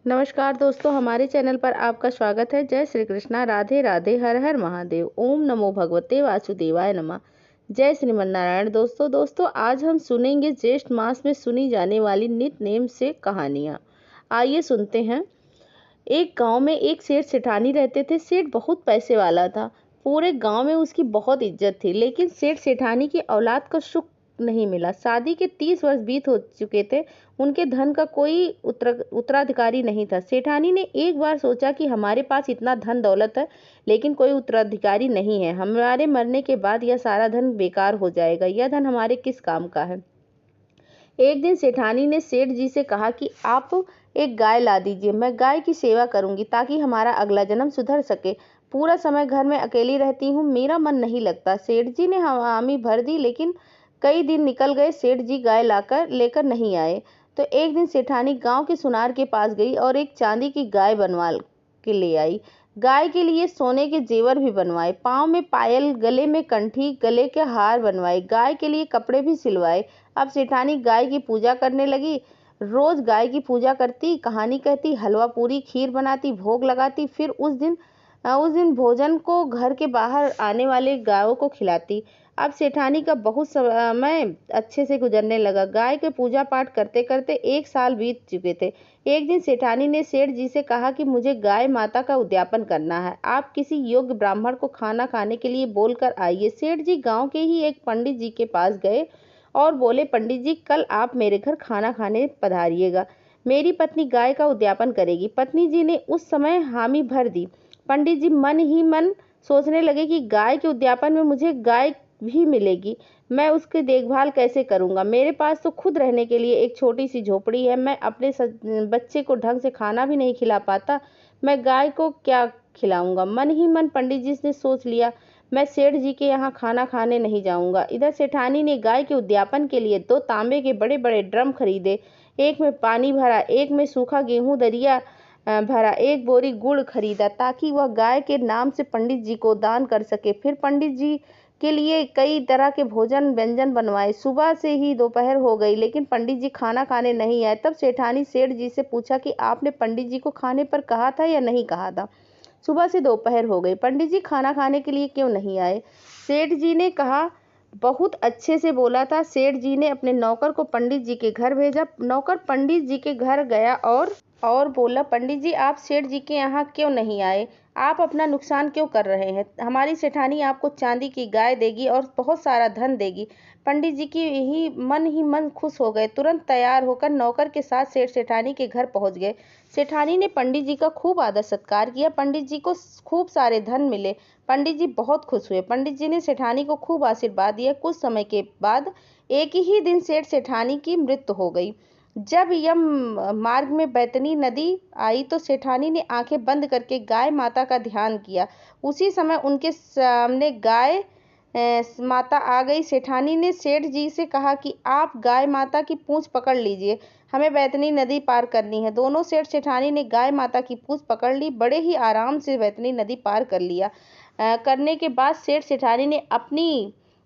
नमस्कार दोस्तों, हमारे चैनल पर आपका स्वागत है। जय श्री कृष्णा, राधे राधे, हर हर महादेव, ओम नमो भगवते वासुदेवाय नमः। जय श्रीमन नारायण। दोस्तों आज हम सुनेंगे ज्येष्ठ मास में सुनी जाने वाली नित नेम से कहानियाँ। आइए सुनते हैं। एक गांव में एक सेठ सेठानी रहते थे। सेठ बहुत पैसे वाला था। पूरे गांव में उसकी बहुत इज्जत थी, लेकिन सेठ सेठानी की औलाद को सुख नहीं मिला। शादी के 30 वर्ष बीत हो चुके थे। उनके धन का कोई उत्तराधिकारी नहीं था। सेठानी ने एक बार सोचा कि हमारे पास इतना धन दौलत है, लेकिन कोई उत्तराधिकारी नहीं है। हमारे मरने के बाद यह सारा धन बेकार हो जाएगा। यह धन हमारे किस काम का है। एक दिन सेठानी ने सेठ जी से कहा कि आप एक गाय ला दीजिए। मैं गाय की सेवा करूंगी ताकि हमारा अगला जन्म सुधर सके। पूरा समय घर में अकेली रहती हूँ, मेरा मन नहीं लगता। सेठ जी ने हामी भर दी, लेकिन कई दिन निकल गए। सेठ जी गाय लेकर नहीं आए। तो एक दिन सेठानी गांव के सुनार के पास गई और एक चांदी की गाय बनवा के ले आई। गाय के लिए सोने के जेवर भी बनवाए, पाँव में पायल, गले में कंठी, गले के हार बनवाए, गाय के लिए कपड़े भी सिलवाए। अब सेठानी गाय की पूजा करने लगी। रोज गाय की पूजा करती, कहानी कहती, हलवा पूरी खीर बनाती, भोग लगाती। फिर उस दिन भोजन को घर के बाहर आने वाले गायों को खिलाती। अब सेठानी का बहुत समय अच्छे से गुजरने लगा। गाय के पूजा पाठ करते करते 1 साल बीत चुके थे। एक दिन सेठानी ने सेठ जी से कहा कि मुझे गाय माता का उद्यापन करना है। आप किसी योग्य ब्राह्मण को खाना खाने के लिए बोलकर आइए। सेठ जी गांव के ही एक पंडित जी के पास गए और बोले, पंडित जी, कल आप मेरे घर खाना खाने पधारिएगा। मेरी पत्नी गाय का उद्यापन करेगी। पत्नी जी ने उस समय हामी भर दी। पंडित जी मन ही मन सोचने लगे कि गाय के उद्यापन में मुझे गाय भी मिलेगी, मैं उसकी देखभाल कैसे करूंगा। मेरे पास तो खुद रहने के लिए एक छोटी सी झोपड़ी है। मैं अपने बच्चे को ढंग से खाना भी नहीं खिला पाता, मैं गाय को क्या खिलाऊंगा। मन ही मन पंडित जी ने सोच लिया, मैं सेठ जी के यहाँ खाना खाने नहीं जाऊंगा। इधर सेठानी ने गाय के उद्यापन के लिए 2 तांबे के बड़े बड़े ड्रम खरीदे। एक में पानी भरा, एक में सूखा गेहूं दरिया भरा, एक बोरी गुड़ खरीदा ताकि वह गाय के नाम से पंडित जी को दान कर सके। फिर पंडित जी के लिए कई तरह के भोजन व्यंजन बनवाए। सुबह से ही दोपहर हो गई, लेकिन पंडित जी खाना खाने नहीं आए। तब सेठानी सेठ जी से पूछा कि आपने पंडित जी को खाने पर कहा था या नहीं कहा था। सुबह से दोपहर हो गई, पंडित जी खाना खाने के लिए क्यों नहीं आए। सेठ जी ने कहा, बहुत अच्छे से बोला था। सेठ जी ने अपने नौकर को पंडित जी के घर भेजा। नौकर पंडित जी के घर गया और बोला, पंडित जी, आप सेठ जी के यहाँ क्यों नहीं आए। आप अपना नुकसान क्यों कर रहे हैं। हमारी सेठानी आपको चांदी की गाय देगी और बहुत सारा धन देगी। पंडित जी की ही मन खुश हो गए। तुरंत तैयार होकर नौकर के साथ सेठ सेठानी के घर पहुंच गए। सेठानी ने पंडित जी का खूब आदर सत्कार किया। पंडित जी को खूब सारे धन मिले। पंडित जी बहुत खुश हुए। पंडित जी ने सेठानी को खूब आशीर्वाद दिया। कुछ समय के बाद एक ही दिन सेठ सेठानी की मृत्यु हो गई। जब यम मार्ग में बैतनी नदी आई तो सेठानी ने आंखें बंद करके गाय माता का ध्यान किया। उसी समय उनके सामने गाय माता आ गई। सेठानी ने सेठ जी से कहा कि आप गाय माता की पूंछ पकड़ लीजिए, हमें बैतनी नदी पार करनी है। दोनों सेठ सेठानी ने गाय माता की पूंछ पकड़ ली। बड़े ही आराम से बैतनी नदी पार कर लिया। करने के बाद सेठ सेठानी ने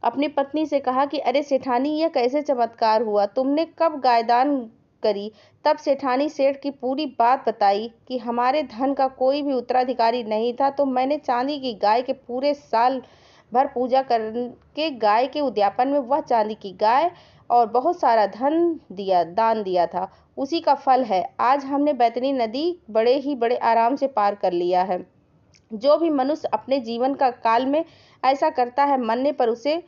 अपनी पत्नी से कहा कि अरे सेठानी, यह कैसे चमत्कार हुआ, तुमने कब गायदान करी। तब सेठानी सेठ की पूरी बात बताई कि हमारे धन का कोई भी उत्तराधिकारी नहीं था, तो मैंने चांदी की गाय के पूरे साल भर पूजा करके गाय के उद्यापन में वह चांदी की गाय और बहुत सारा दान दिया था। उसी का फल है आज हमने बैतनी नदी बड़े आराम से पार कर लिया है। जो भी मनुष्य अपने जीवन का काल में ऐसा करता है, मरने पर उसे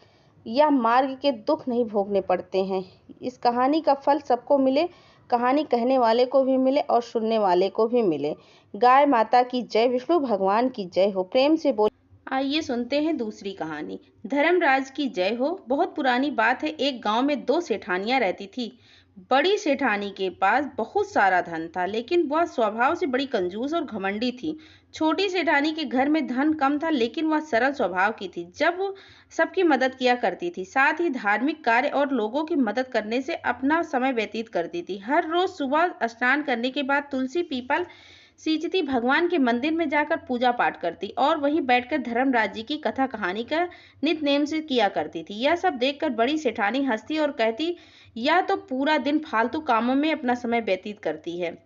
यह मार्ग के दुख नहीं भोगने पड़ते हैं। इस कहानी का फल सबको मिले, कहानी कहने वाले को भी मिले और सुनने वाले को भी मिले। गाय माता की जय, विष्णु भगवान की जय हो। प्रेम से बोल। आइए सुनते हैं दूसरी कहानी। धर्मराज की जय हो। बहुत पुरानी बात है। एक गांव में 2 सेठानियां रहती थी। बड़ी सेठानी के पास बहुत सारा धन था, लेकिन वह स्वभाव से बड़ी कंजूस और घमंडी थी। छोटी सेठानी के घर में धन कम था, लेकिन वह सरल स्वभाव की थी। जब वो सबकी मदद किया करती थी, साथ ही धार्मिक कार्य और लोगों की मदद करने से अपना समय व्यतीत करती थी। हर रोज सुबह स्नान करने के बाद तुलसी पीपल सींचती, भगवान के मंदिर में जाकर पूजा पाठ करती और वहीं बैठकर धर्मराज जी की कथा कहानी का नित नेम से किया करती थी। यह सब देखकर बड़ी सेठानी हंसती और कहती, यह तो पूरा दिन फालतू कामों में अपना समय व्यतीत करती है।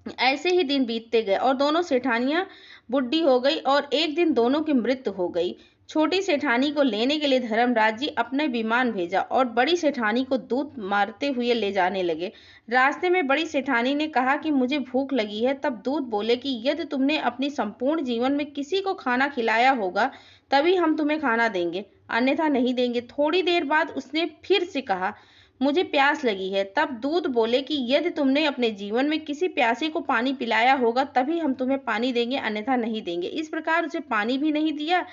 ऐसे ही दिन बीतते गए और दोनों सेठानियां बुढ़ी हो गई और एक दिन दोनों की मृत्यु हो गई। छोटी सेठानी को लेने के लिए धर्मराज जी अपने विमान भेजा और बड़ी सेठानी को दूध मारते हुए ले जाने लगे। रास्ते में बड़ी सेठानी ने कहा कि मुझे भूख लगी है। तब दूध बोले कि यदि तुमने अपनी संपूर्ण जीवन में किसी को खाना खिलाया होगा तभी हम तुम्हें खाना देंगे, अन्यथा नहीं देंगे। थोड़ी देर बाद उसने फिर से कहा, मुझे प्यास लगी है। तब दूध बोले कि यदि तुमने अपने जीवन में किसी प्यासे को पानी पिलाया होगा तभी हम तुम्हें पानी देंगे, अन्यथा नहीं देंगे। इस प्रकार उसे पानी भी नहीं दिया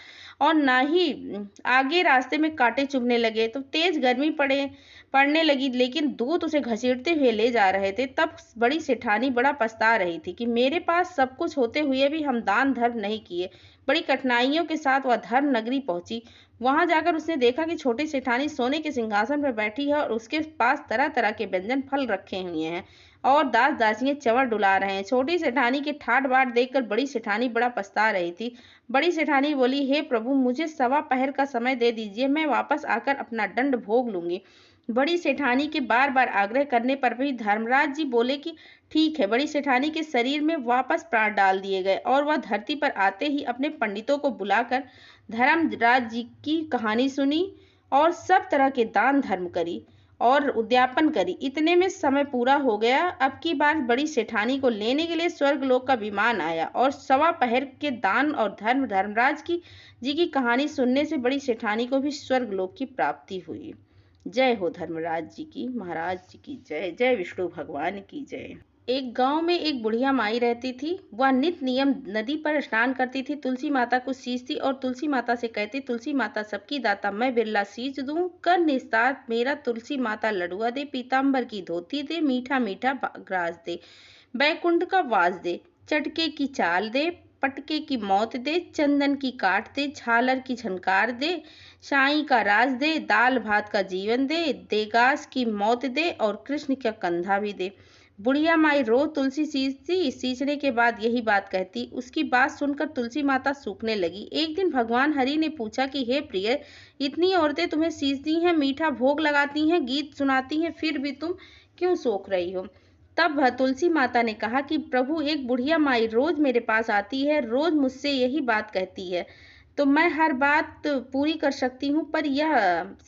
और ना ही आगे रास्ते में कांटे चुभने लगे। तो तेज गर्मी पड़ने लगी, लेकिन दूध उसे घसीटते हुए ले जा रहे थे। तब बड़ी सेठानी बड़ा पछता रही थी कि मेरे पास सब कुछ होते हुए भी हम दान धर्म नहीं किए। बड़ी कठिनाइयों के साथ वह धर्म नगरी पहुंची। वहां जाकर उसने देखा कि छोटी सेठानी सोने के सिंहासन पर बैठी है और उसके पास तरह तरह के व्यंजन फल रखे हुए हैं और दास दासियां चंवर डुला रहे हैं। छोटी सेठानी के ठाट बाट देखकर बड़ी सेठानी बड़ा पछता रही थी। बड़ी सेठानी बोली, हे प्रभु, मुझे सवा पहर का समय दे दीजिए, मैं वापस आकर अपना दंड भोग लूंगी। बड़ी सेठानी के बार बार आग्रह करने पर भी धर्मराज जी बोले कि ठीक है। बड़ी सेठानी के शरीर में वापस प्राण डाल दिए गए और वह धरती पर आते ही अपने पंडितों को बुलाकर धर्मराज जी की कहानी सुनी और सब तरह के दान धर्म करी और उद्यापन करी। इतने में समय पूरा हो गया। अब की बार बड़ी सेठानी को लेने के लिए स्वर्गलोक का विमान आया और सवा पहर के दान और धर्मराज जी की कहानी सुनने से बड़ी सेठानी को भी स्वर्गलोक की प्राप्ति हुई। जय हो धर्मराज जी की, महाराज जी की जय। जय विष्णु भगवान की जय। एक गांव में एक बुढ़िया माई रहती थी। वह नित नियम नदी पर स्नान करती थी, तुलसी माता को सींचती और तुलसी माता से कहती, तुलसी माता सबकी दाता, मैं बिरला सींच दूं, कर निस्तार मेरा तुलसी माता लडुआ दे, पीताम्बर की धोती दे, मीठा मीठा ग्रास दे, बैकुंठ का वास दे, चटके की चाल दे, पटके की मौत दे, चंदन की काट दे, झालर की झनकार दे, साईं का राज दे, दाल भात का जीवन दे, देगास की मौत दे और कृष्ण का कंधा भी दे। बुढ़िया माई रोज तुलसी सींचती, सींचने के बाद यही बात कहती। उसकी बात सुनकर तुलसी माता सूखने लगी। एक दिन भगवान हरि ने पूछा कि हे प्रिय, इतनी औरतें तुम्हें सींचती हैं, मीठा भोग लगाती हैं, गीत सुनाती हैं, फिर भी तुम क्यों सोख रही हो? तब तुलसी माता ने कहा कि प्रभु, एक बुढ़िया माई रोज मेरे पास आती है, रोज मुझसे यही बात कहती है, तो मैं हर बात पूरी कर सकती हूँ, पर यह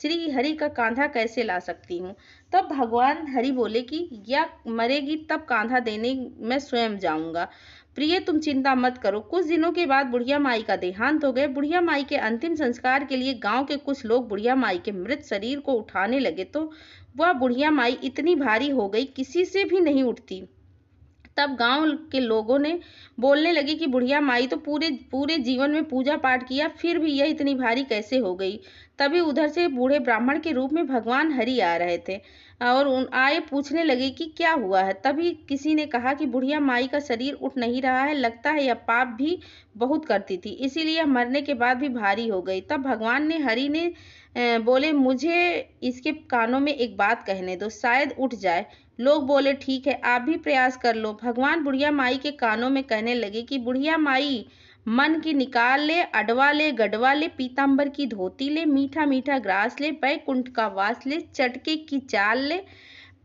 श्री हरि का कांधा कैसे ला सकती हूँ? तब भगवान हरि बोले कि या मरेगी तब कांधा देने मैं स्वयं जाऊंगा। प्रिय, तुम चिंता मत करो। कुछ दिनों के बाद बुढ़िया माई का देहांत हो गए। बुढ़िया माई के अंतिम संस्कार के लिए गांव के कुछ लोग बुढ़िया माई के मृत शरीर को उठाने लगे तो वह बुढ़िया माई इतनी भारी हो गई, किसी से भी नहीं उठती। तब गांव के लोगों ने बोलने लगे कि बुढ़िया माई तो पूरे पूरे जीवन में पूजा पाठ किया, फिर भी यह इतनी भारी कैसे हो गई? तभी उधर से बूढ़े ब्राह्मण के रूप में भगवान हरि आ रहे थे और आए पूछने लगे कि क्या हुआ है। तभी किसी ने कहा कि बुढ़िया माई का शरीर उठ नहीं रहा है, लगता है यह पाप भी बहुत करती थी, इसीलिए मरने के बाद भी भारी हो गई। तब भगवान ने हरि ने बोले, मुझे इसके कानों में एक बात कहने दो, शायद उठ जाए। लोग बोले, ठीक है, आप भी प्रयास कर लो। भगवान बुढ़िया माई के कानों में कहने लगे कि बुढ़िया माई, मन की निकाल ले, अडवा ले, गडवा ले, पीताम्बर की धोती ले, मीठा मीठा ग्रास ले, बैकुंठ का वास ले, चटके की चाल ले,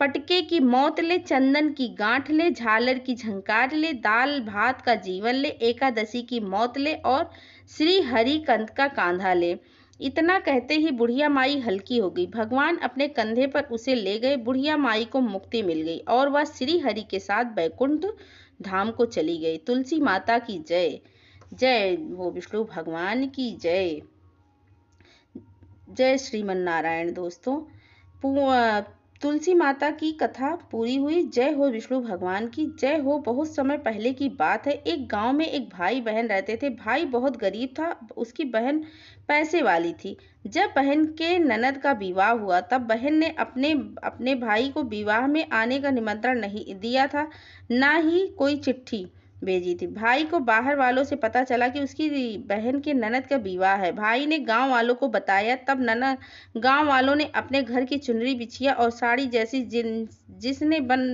पटके की मौत ले, चंदन की गांठ ले, झालर की झंकार ले, दाल भात का जीवन ले, एकादशी की मौत ले और श्री हरि कंठ का कांधा ले। इतना कहते ही बुढ़िया माई हल्की हो गई। भगवान अपने कंधे पर उसे ले गए। बुढ़िया माई को मुक्ति मिल गई और वह श्री हरि के साथ बैकुंठ धाम को चली गई। तुलसी माता की जय। जय हो विष्णु भगवान की जय। जय श्रीमन नारायण। दोस्तों, तुलसी माता की कथा पूरी हुई। जय हो विष्णु भगवान की जय हो। बहुत समय पहले की बात है। एक गांव में एक भाई बहन रहते थे। भाई बहुत गरीब था, उसकी बहन पैसे वाली थी। जब बहन के ननद का विवाह हुआ तब बहन ने अपने भाई को विवाह में आने का निमंत्रण नहीं दिया था, ना ही कोई चिट्ठी भेजी थी। भाई को बाहर वालों से पता चला कि उसकी बहन के ननद का विवाह है। भाई ने गांव वालों को बताया। तब गांव वालों ने अपने घर की चुनरी बिछिया और साड़ी जैसी जिसने बन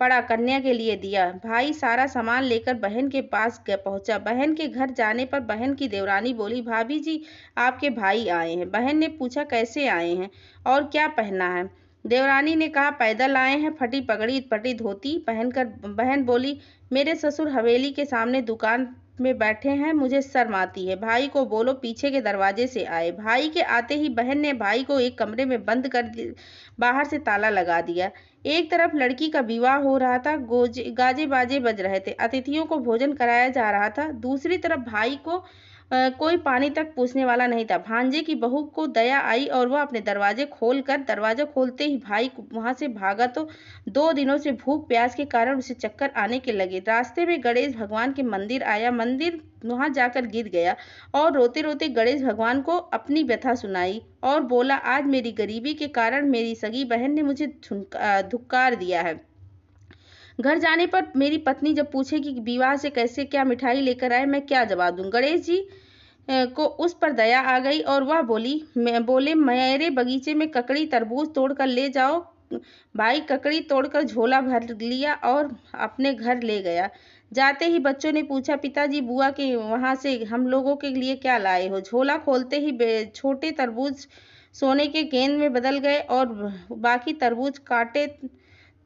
पड़ा कन्या के लिए दिया। भाई सारा सामान लेकर बहन के पास पहुंचा। बहन के घर जाने पर बहन की देवरानी बोली, भाभी जी, आपके भाई आए हैं। बहन ने पूछा, कैसे आए हैं और क्या पहना है? देवरानी ने कहा, पैदल आए हैं, फटी पगड़ी फटी धोती पहनकर। बहन बोली, मेरे ससुर हवेली के सामने दुकान में बैठे हैं, मुझे शर्म आती है। भाई को बोलो पीछे के दरवाजे से आए। भाई के आते ही बहन ने भाई को एक कमरे में बंद कर बाहर से ताला लगा दिया। एक तरफ लड़की का विवाह हो रहा था, गाजे बाजे बज रहे थे, अतिथियों को भोजन कराया जा रहा था। दूसरी तरफ भाई को कोई पानी तक पूछने वाला नहीं था। भांजे की बहू को दया आई और वह अपने दरवाजा खोलते ही भाई वहां से भागा तो 2 दिनों से भूख प्यास के कारण उसे चक्कर आने के लगे। रास्ते में गणेश भगवान के मंदिर आया, मंदिर वहां जाकर गिर गया और रोते रोते गणेश भगवान को अपनी व्यथा सुनाई और बोला, आज मेरी गरीबी के कारण मेरी सगी बहन ने मुझे धुक्कार दिया है। घर जाने पर मेरी पत्नी जब पूछेगी कि विवाह से कैसे क्या मिठाई लेकर आए, मैं क्या जवाब दूं। गणेश जी को उस पर दया आ गई और वह बोले, मेरे बगीचे में ककड़ी तरबूज तोड़कर ले जाओ। भाई ककड़ी तोड़कर झोला भर लिया और अपने घर ले गया। जाते ही बच्चों ने पूछा, पिताजी बुआ के वहां से हम लोगों के लिए क्या लाए हो। झोला खोलते ही छोटे तरबूज सोने के गेंद में बदल गए और बाकी तरबूज काटे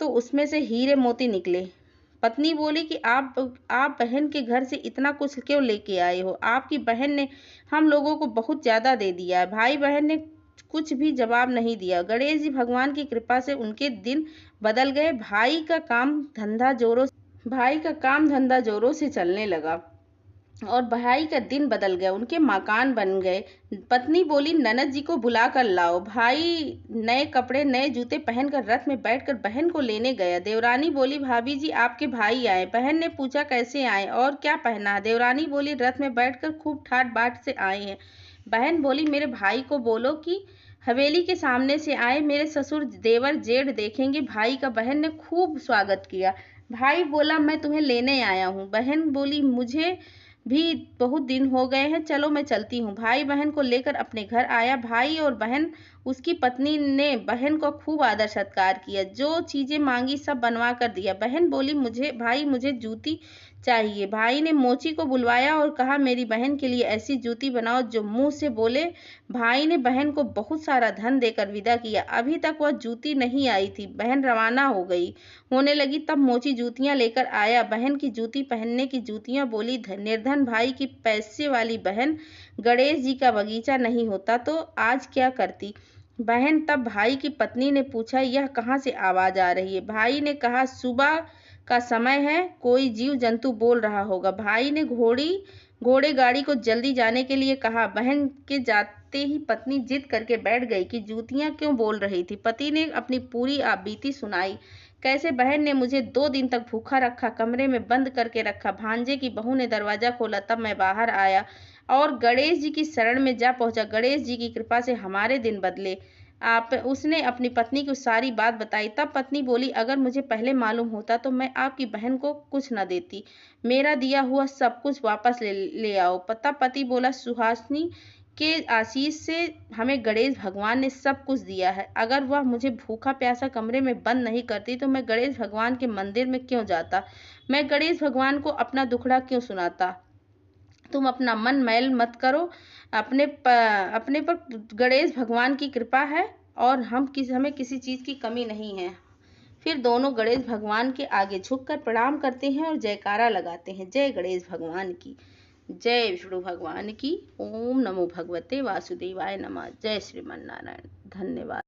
तो उसमें से हीरे मोती निकले। पत्नी बोली कि आप बहन के घर से इतना कुछ क्यों लेके आए हो? आपकी बहन ने हम लोगों को बहुत ज्यादा दे दिया है। भाई बहन ने कुछ भी जवाब नहीं दिया। गणेश जी भगवान की कृपा से उनके दिन बदल गए। भाई का काम धंधा जोरों से चलने लगा और भाई का दिन बदल गया, उनके मकान बन गए। पत्नी बोली, ननद जी को बुला कर लाओ। भाई नए कपड़े नए जूते पहनकर रथ में बैठकर बहन को लेने गया। देवरानी बोली, भाभी जी आपके भाई आए। बहन ने पूछा, कैसे आए और क्या पहना? देवरानी बोली, रथ में बैठकर खूब ठाट बाट से आए हैं। बहन बोली, मेरे भाई को बोलो कि हवेली के सामने से आए, मेरे ससुर देवर जेठ देखेंगे। भाई का बहन ने खूब स्वागत किया। भाई बोला, मैं तुम्हें लेने आया हूँ। बहन बोली, मुझे भी बहुत दिन हो गए हैं, चलो मैं चलती हूँ। भाई बहन को लेकर अपने घर आया। भाई और बहन उसकी पत्नी ने बहन को खूब आदर सत्कार किया, जो चीजें मांगी सब बनवा कर दिया। बहन बोली, मुझे जूती चाहिए। भाई ने मोची को बुलवाया और कहा, मेरी बहन के लिए ऐसी जूती बनाओ जो मुंह से बोले। भाई ने बहन को बहुत सारा धन देकर विदा किया। अभी तक वह जूती नहीं आई थी। बहन रवाना होने लगी तब मोची जूतियां लेकर आया। बहन की जूती पहनने की जूतियां बोली, निर्धन भाई की पैसे वाली बहन, गणेश जी का बगीचा नहीं होता तो आज क्या करती। बहन तब भाई की पत्नी ने पूछा, यह कहाँ से आवाज आ रही है? भाई ने कहा, सुबह का समय है, कोई जीव जंतु बोल रहा होगा। भाई ने घोड़े गाड़ी को जल्दी जाने के लिए कहा। बहन के जाते ही पत्नी जिद करके बैठ गई कि जूतियां क्यों बोल रही थी। पति ने अपनी पूरी बीती सुनाई, कैसे बहन ने मुझे 2 दिन तक भूखा रखा, कमरे में बंद करके रखा। भांजे की बहू ने दरवाजा खोला तब मैं बाहर आया और गणेश जी की शरण में जा पहुंचा। गणेश जी की कृपा से हमारे दिन बदले। आप उसने अपनी पत्नी को सारी बात बताई। तब पत्नी बोली, अगर मुझे पहले मालूम होता तो मैं आपकी बहन को कुछ न देती। मेरा दिया हुआ सब कुछ वापस ले आओ। तब पति बोला, सुहासिनी के आशीष से हमें गणेश भगवान ने सब कुछ दिया है। अगर वह मुझे भूखा प्यासा कमरे में बंद नहीं करती तो मैं गणेश भगवान के मंदिर में क्यों जाता? मैं गणेश भगवान को अपना दुखड़ा क्यों सुनाता? तुम अपना मन मैल मत करो। अपने पर गणेश भगवान की कृपा है और हमें किसी चीज की कमी नहीं है। फिर दोनों गणेश भगवान के आगे झुककर प्रणाम करते हैं और जयकारा लगाते हैं। जय गणेश भगवान की, जय विष्णु भगवान की। ओम नमो भगवते वासुदेवाय नमः। जय श्रीमन नारायण। धन्यवाद।